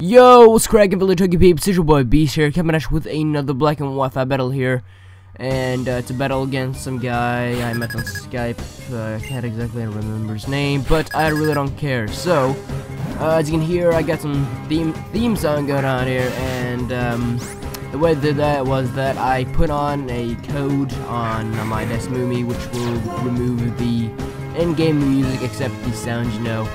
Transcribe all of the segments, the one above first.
Yo, what's crackin', Village Huggy Peeps? It's your boy Beast here, coming at you with another black and Wi-Fi battle here. And it's a battle against some guy I met on Skype. I can't exactly remember his name, but I really don't care. So, as you can hear, I got some theme song going on here, and the way I did that was that I put on a code on my Desmumi, which will remove the in-game music except the sounds, you know.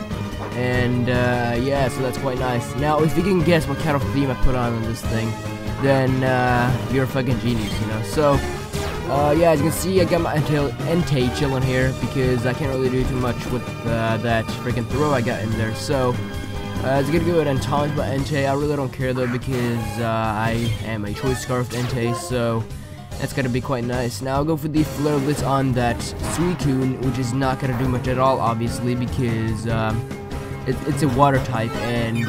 And yeah, so that's quite nice. Now, if you can guess what kind of theme I put on this thing, then you're a fucking genius, you know. So yeah, as you can see, I got my Entei chilling here because I can't really do too much with that freaking throw I got in there. So it's gonna go ahead and taunt my Entei. I really don't care though because I am a choice scarfed Entei, so that's gonna be quite nice. Now I'll go for the Flare Blitz on that Suicune, which is not gonna do much at all, obviously, because it's a water type, and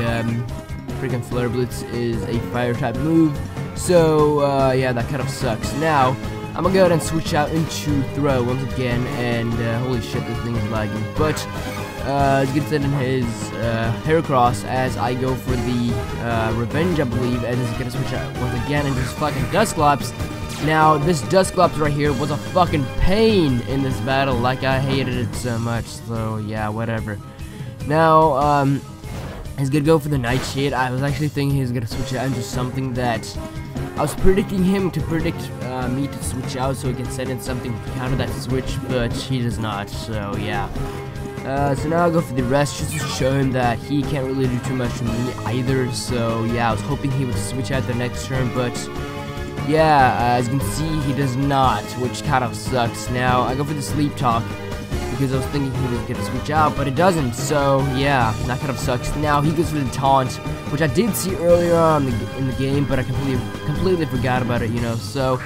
freaking Flare Blitz is a fire type move. So yeah, that kind of sucks. Now I'm gonna go ahead and switch out into throw once again, and holy shit, this thing is lagging. But he's gonna send in his Heracross as I go for the Revenge, I believe, and he's gonna switch out once again and just fucking Dusclops. Now this Dusclops right here was a fucking pain in this battle. Like, I hated it so much. So yeah, whatever. Now, he's gonna go for the Nightshade. I was actually thinking he was gonna switch out into something that I was predicting him to predict me to switch out so he can send in something to counter that switch, but he does not, so yeah. So now I'll go for the rest just to show him that he can't really do too much to me either, so yeah, I was hoping he would switch out the next turn, but yeah, as you can see, he does not, which kind of sucks. Now, I go for the Sleep Talk because I was thinking he was gonna switch out, but it doesn't, so yeah, that kind of sucks. Now he goes for the Taunt, which I did see earlier on in the game, but I completely forgot about it, you know, so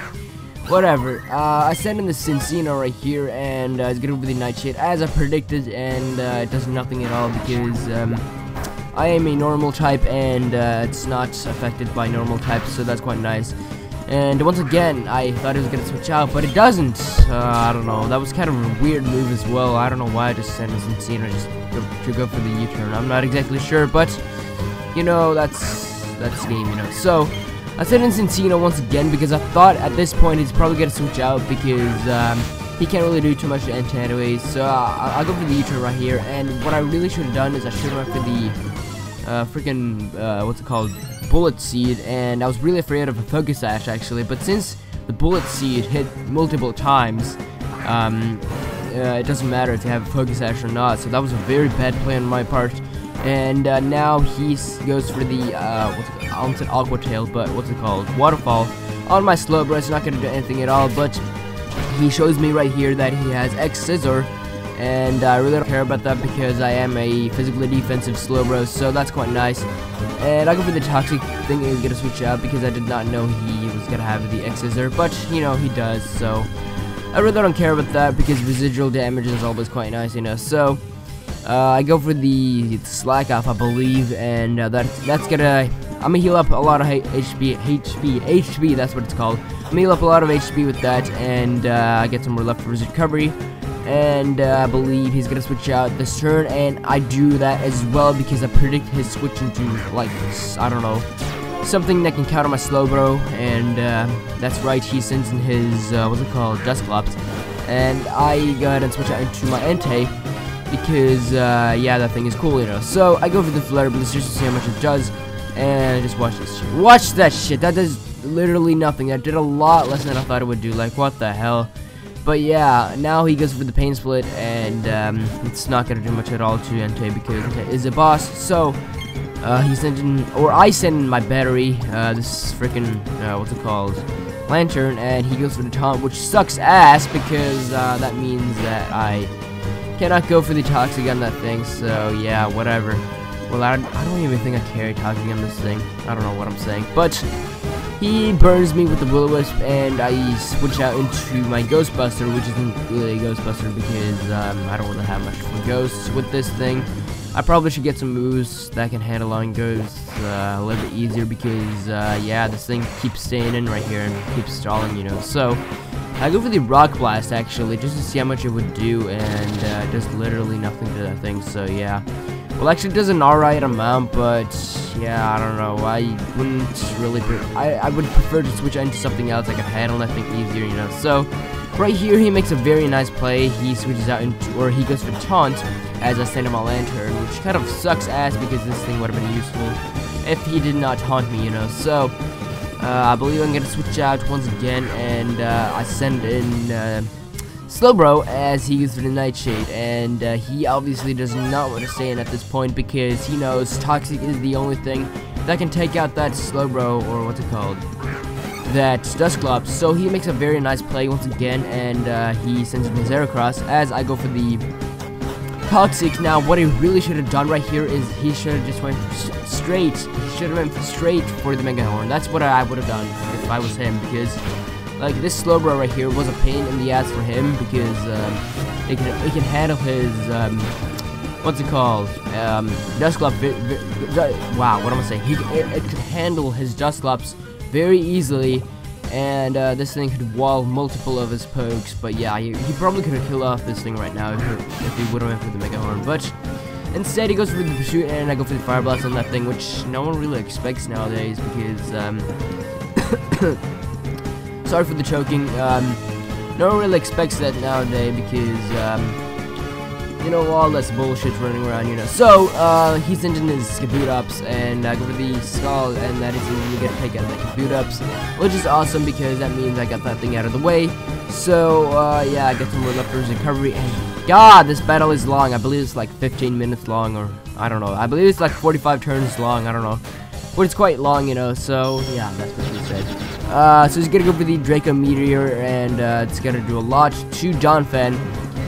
whatever. I sent in the Cincino right here, and it's gonna be the Nightshade as I predicted, and it does nothing at all because I am a normal type, and it's not affected by normal types, so that's quite nice. And once again, I thought it was going to switch out, but it doesn't. I don't know. That was kind of a weird move as well. I don't know why I just sent this Cincino just to go for the U-turn. I'm not exactly sure, but, you know, that's the game, you know. So, I sent in Cincino once again because I thought at this point he's probably going to switch out because he can't really do too much to Entei anyways. So, I'll go for the U-turn right here. And what I really should have done is I should have went for the freaking, what's it called? Bullet Seed, and I was really afraid of a Focus Sash actually, but since the Bullet Seed hit multiple times, it doesn't matter if you have a Focus Sash or not, so that was a very bad play on my part. And now he goes for the I almost said Aqua Tail, but what's it called, Waterfall on my Slowbro. It's not gonna do anything at all, but he shows me right here that he has X Scissor, and I really don't care about that because I am a physically defensive Slowbro, so that's quite nice. And I go for the Toxic thing and gonna switch out because I did not know he was gonna have the X Scissor, but you know he does, so I really don't care about that because residual damage is always quite nice, you know. So I go for the Slack Off, I believe, and that's gonna, I'm gonna heal up a lot of HP, that's what it's called. I'm gonna heal up a lot of HP with that, and I get some more left for his recovery. And I believe he's gonna switch out this turn, and I do that as well because I predict his switch into, like, I don't know, something that can counter my Slowbro, and that's right, he sends in his, what's it called, Dusclops, and I go ahead and switch out into my Entei because, yeah, that thing is cool, you know. So I go for the Flare Blitz just to see how much it does, and just watch this shit. Watch that shit, that does literally nothing. That did a lot less than I thought it would do, like, what the hell. But yeah, now he goes for the Pain Split, and it's not gonna do much at all to Entei because Entei is a boss. So he sent in, or I sent in my battery, this freaking what's it called, Lantern, and he goes for the Taunt, which sucks ass because that means that I cannot go for the Toxic on that thing. So yeah, whatever. Well, I don't even think I carry Toxic on this thing. I don't know what I'm saying, but he burns me with the Will-O-Wisp, and I switch out into my Ghostbuster, which isn't really a Ghostbuster because I don't really have much for Ghosts with this thing. I probably should get some moves that can handle on Ghosts a little bit easier because, yeah, this thing keeps staying in right here and keeps stalling, you know. So I go for the Rock Blast actually just to see how much it would do, and it does literally nothing to that thing, so yeah. Well, actually, it does an alright amount, but yeah, I don't know. I wouldn't really. I would prefer to switch into something else. I could handle that thing easier, you know. So, right here, he makes a very nice play. He switches out into, or he goes for taunt as I stand on my lantern, which kind of sucks ass because this thing would have been useful if he did not taunt me, you know. So, I believe I'm gonna switch out once again, and I send in. Slowbro as he goes for the Nightshade, and he obviously does not want to stay in at this point because he knows Toxic is the only thing that can take out that Slowbro, or what's it called, that Dusclops. So he makes a very nice play once again, and he sends in his Heracross as I go for the Toxic. Now what he really should have done right here is he should have just went straight. He should have went straight for the Mega Horn. That's what I would have done if I was him, because like this Slowbro right here was a pain in the ass for him because it can handle his what's it called, Dusclops. Wow, what am I saying? It could handle his Dusclops very easily, and this thing could wall multiple of his pokes. But yeah, he probably could have killed off this thing right now if he would have went for the Mega Horn. But instead, he goes for the Pursuit, and I go for the Fire Blast on that thing, which no one really expects nowadays because sorry for the choking. No one really expects that nowadays because, you know, all this bullshit running around, you know. So, he sent in his Kaboot-Ups, and I go for the Skull, and that is easy to get a take out of the Kaboot-Ups, which is awesome because that means I got that thing out of the way. So, yeah, I get some more leftovers recovery, and God, this battle is long. I believe it's like 15 minutes long, or I don't know. I believe it's like 45 turns long, I don't know. But it's quite long, you know, so, yeah, that's what he said. So he's gonna go for the Draco Meteor, and it's gonna do a lot to John Fen,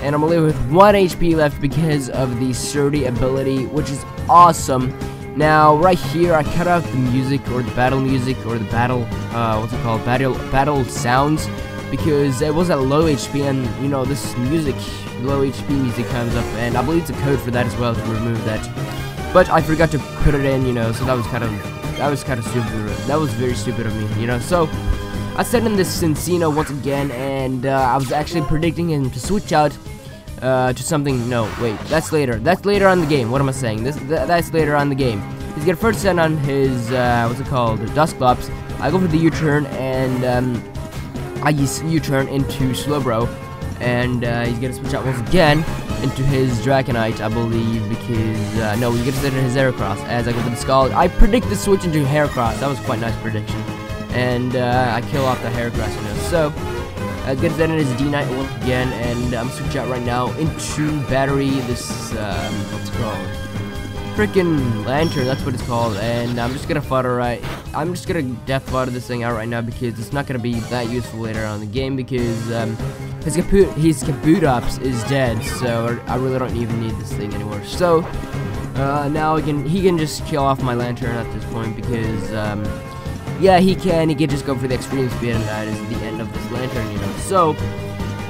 and I'm gonna leave with 1 HP left because of the Sturdy ability, which is awesome. Now right here I cut out the music, or the battle music, or the battle what's it called, battle sounds, because it was at low HP, and you know, this music, low HP music comes up, and I believe it's a code for that as well to remove that, but I forgot to put it in, you know, so that was kind of stupid. That was very stupid of me, you know. So I sent in this Cincino once again, and I was actually predicting him to switch out to something. No, wait, that's later. That's later on the game. What am I saying? That's later on the game. He's gonna first send on his what's it called, Dusclops. I go for the U-turn, and I use U-turn into Slowbro, and he's gonna switch out once again into his Dragonite, I believe, because no, he's gonna send in his Heracross as I go for the Skull. I predict the switch into Heracross. That was quite a nice prediction, and I kill off the Heracross, you know. So I get send in his D-Knight once again, and I'm switch out right now into Battery. This what's it called? Freaking Lantern, that's what it's called, and I'm just gonna I'm just gonna death fodder this thing out right now because it's not gonna be that useful later on in the game because his Kaboot-Ups is dead, so I really don't even need this thing anymore. So now he can just kill off my Lantern at this point because yeah, he can just go for the extreme speed, and that is the end of this Lantern, you know. So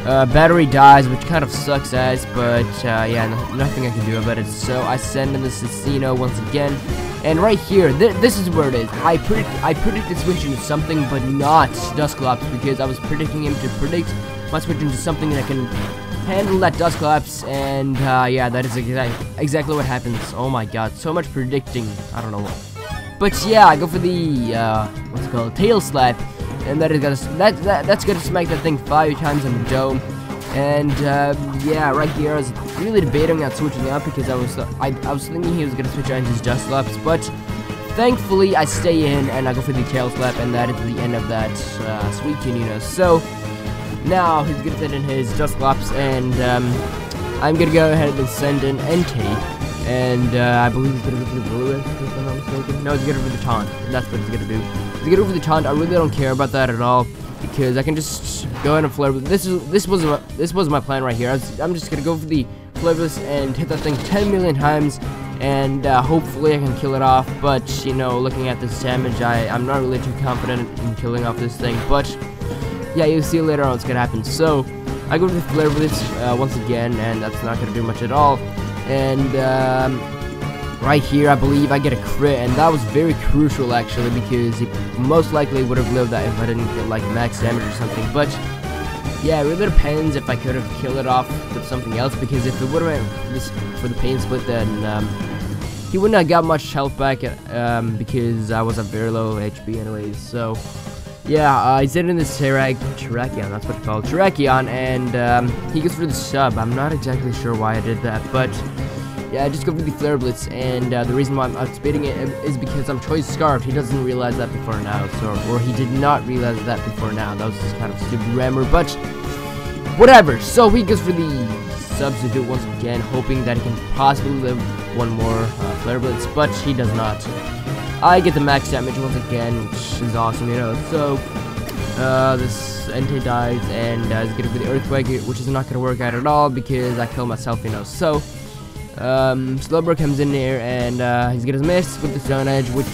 Battery dies, which kind of sucks ass, but yeah, nothing I can do about it. So I send in the Cincino once again, and right here, this is where it is. I predicted switching to something, but not Dusclops, because I was predicting him to predict my switch into something that can handle that Dusclops, and yeah, that is exactly what happens. Oh my God, so much predicting. I don't know what. But yeah, I go for the what's it called, Tail Slap. And that's gonna smack that thing 5 times in the dome. And yeah, right here I was really debating on switching out because I was thinking he was gonna switch out into his Dusclops, but thankfully I stay in and I go for the Tail Slap, and that is the end of that Suicune, you know. So now he's gonna send in his Dusclops, and I'm gonna go ahead and send in Entei, and I believe he's gonna go for the Bluest, if I'm not mistaken. No, he's gonna go for the Taunt, and that's what he's gonna do. To get over the taunt, I really don't care about that at all because I can just go ahead and flare. This was my plan right here. I'm just gonna go for the flavorless and hit that thing 10 million times, and hopefully I can kill it off. But you know, looking at this damage, I'm not really too confident in killing off this thing. But yeah, you'll see later on what's gonna happen. So I go to the flavorless once again, and that's not gonna do much at all. And right here, I believe I get a crit, and that was very crucial actually because he most likely would have lived that if I didn't get like max damage or something. But yeah, it really depends if I could have killed it off with something else, because if it would have been this for the pain split, then he wouldn't have got much health back because I was at very low HP anyways. So yeah, he's in this Terrakion, that's what it's called, Terrakion, and he goes for the sub. I'm not exactly sure why I did that, but yeah, I just go for the Flare Blitz, and the reason why I'm outspeeding it is because I'm Choice Scarf. He doesn't realize that before now, or he did not realize that before now. That was just kind of stupid grammar, but whatever. So he goes for the substitute once again, hoping that he can possibly live one more Flare Blitz, but he does not. I get the max damage once again, which is awesome, you know. So this Entei dies, and he's getting for the Earthquake, which is not going to work out at all because I kill myself, you know. So Slowbro comes in here, and he's gonna miss with the Stone Edge, which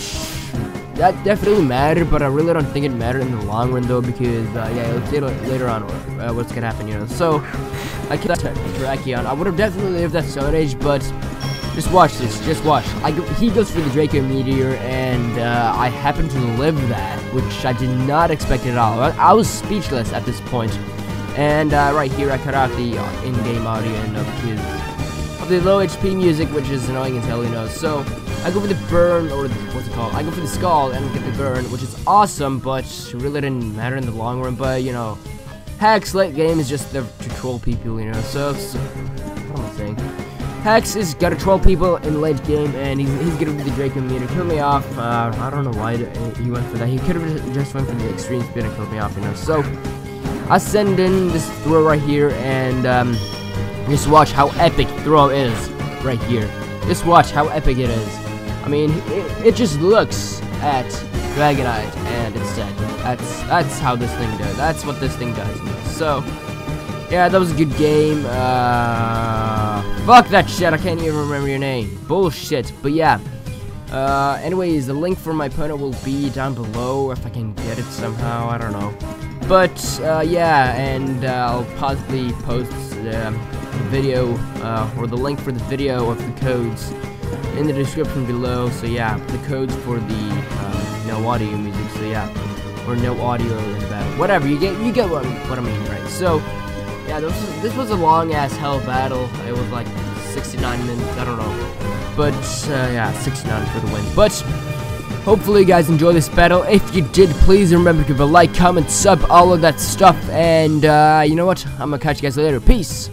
that definitely mattered, but I really don't think it mattered in the long run though, because yeah, let's see later on what's gonna happen, you know. So I killed that Terrakion. I would have definitely lived that Stone Age, but just watch this, just watch. He goes for the Draco Meteor, and I happen to live that, which I did not expect at all. I was speechless at this point, and right here I cut out the in-game audio, you know, because of the low HP music, which is annoying as hell, you know. So I go for the burn, or what's it called? I go for the skull and get the burn, which is awesome, but it really didn't matter in the long run. But you know, Hex late game is just there to troll people, you know. So what am I saying? Hex is gotta troll people in late game, and he's gonna be the Draco Meteor. Kill me off. I don't know why he went for that. He could have just went for the extreme spin and killed me off, you know. So I send in this throw right here, and just watch how epic throw is right here. Just watch how epic it is. I mean, it just looks at Dragonite and it's dead. That's how this thing does. That's what this thing does. So yeah, that was a good game. Fuck that shit. I can't even remember your name. Bullshit. But yeah. Anyways, the link for my opponent will be down below if I can get it somehow. I don't know. But yeah, and I'll possibly post the video or the link for the video of the codes in the description below. So yeah, the codes for the no audio music. So yeah, or no audio in the battle. Whatever, you get what I mean, right? So yeah, this was a long ass hell battle. It was like 69 minutes. I don't know, but yeah, 69 for the win. But hopefully you guys enjoy this battle. If you did, please remember to give a like, comment, sub, all of that stuff. And you know what? I'm gonna catch you guys later. Peace.